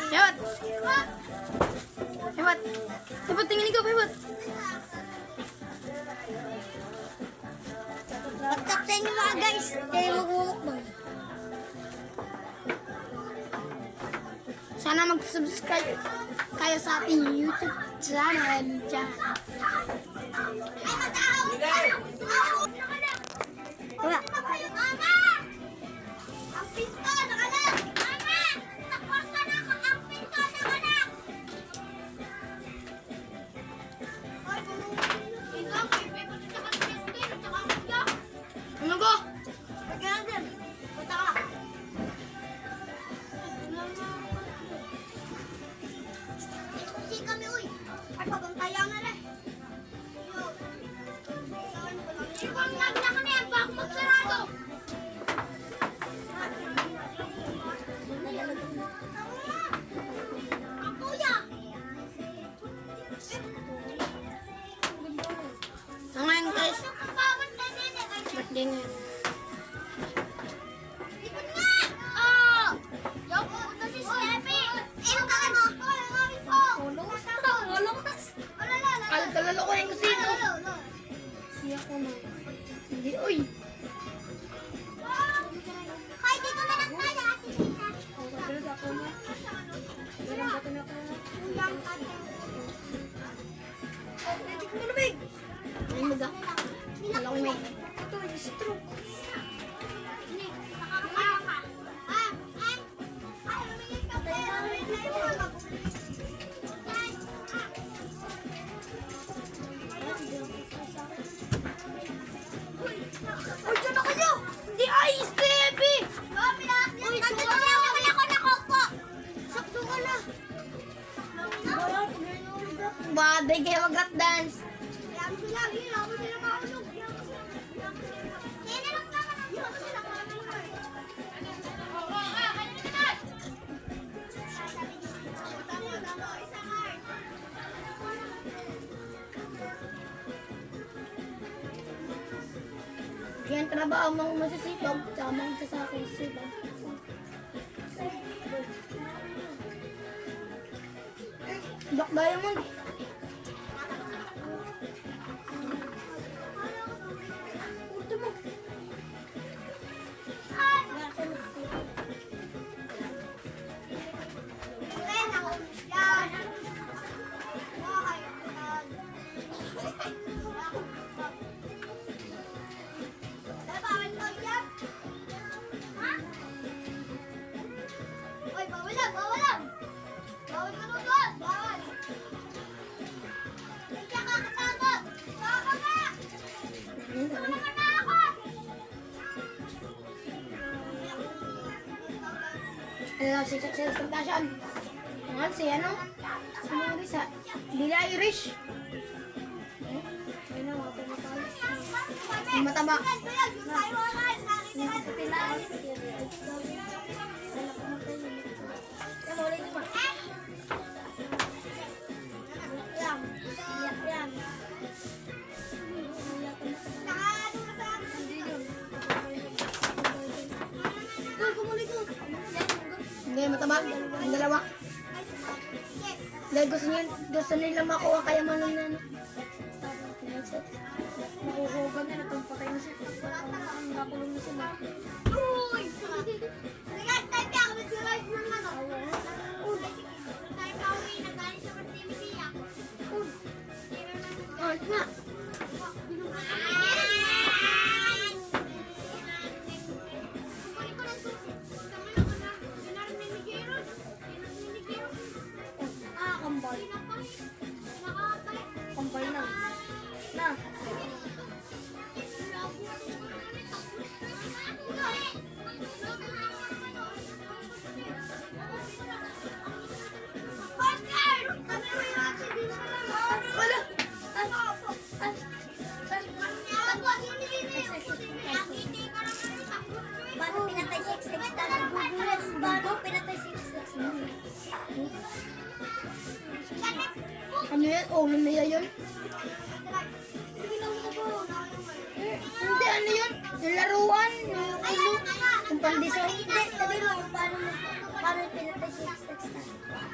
Pebot! Pebot! Pebot, tingin ikaw, Pebot! What's up sa inyo mga guys? Tayo mag-mukbang. Sana mag-subscribe kayo sa ating YouTube channel dyan. Wala. Ano ko? Ngayon guys, birthday ngayon. Ay, kalalokohin ko sino? Siya ko na. Hindi, uy. Ay, maga. Wala ko may. Ito, yung stroke. Uy, dyan na kayo! Hindi, ay, Stevie! Baday kayo mag-rap dance. Yan trabaho mong masisipag, tsaka mong sasakay sipag. Black Diamond. Ano, si Tashan. Ano, si ano? Si Marisa. Bila Irish. Ano, yung mataba. Hindi, mataba. Ang dalawa. Dahil gusto nila makuha kaya manong na ano. Nakuhugan na, nagpapatay na siya. Nakulong na sila. Oh, nga. Kambal. Kambal na. Na. Wala. Bago pinatay 6-6 tayo. Bago pinatay 6-6. Ano yan? Ulo niya yun? Hindi, ano yun? Yung laruan, yung ulo, yung pandiso. Hindi, sabi mo paano pinatay 6-6 tayo.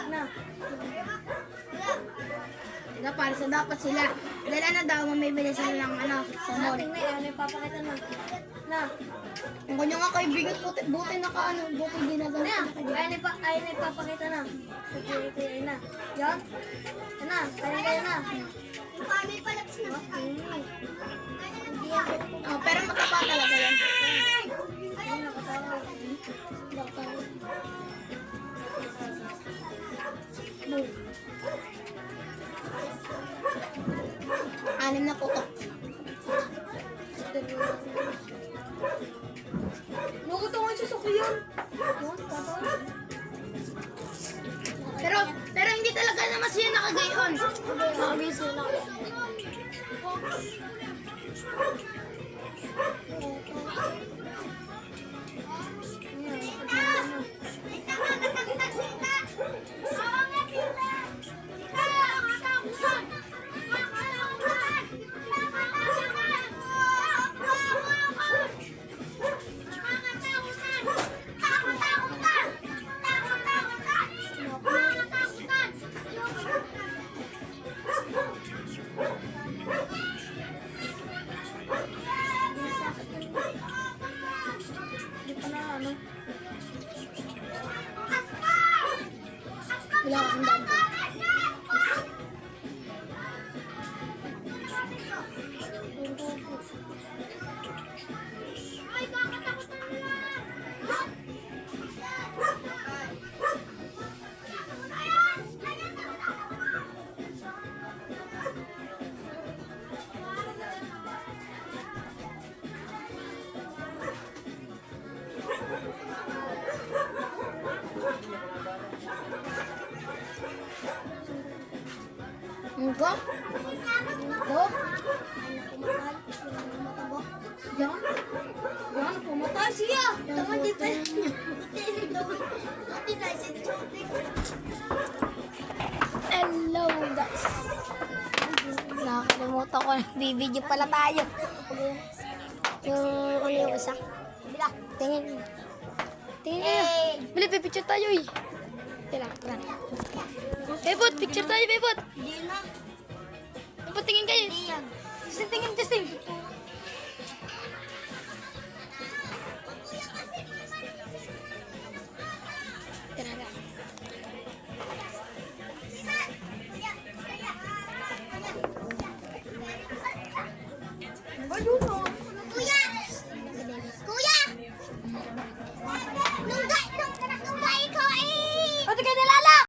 Na. Diba, para sa dapat sila. Dala na daw, mamimili sila ng ano, sa mall. Tingnan, ano ipapakita na. Na. Ang kanya nga kaibigan, buti naka ano, buti dinadala Na. na kaibigan. Ayun na ipapakita na. Security, ayun na. Yan. Ayun na. Ayun na. Yung paano ipalabas na. Hindi ako. Oh, pero matapa talaga yan. Ayun, nakatawa. Anim na putok. Nakutungan siya sa kuyan. Pero hindi talaga naman siya nakagayon. Nakagayon siya nakagayon. Wala kasing daan. Enggak? Oh, Jangan. Jangan pumatay siya. Tangan di pa. hello guys. Nakakalimutan ko, bibidyo pala tayo. Yung ano yung isa. Bila, tingin. Tingin kayo. Bila, pipicture tayo eh. Tila, tira. Bebot, picture tayo, Bebot. Hindi na. Bebot, tingin kayo. Hindi yan. Testing, tingin, testing.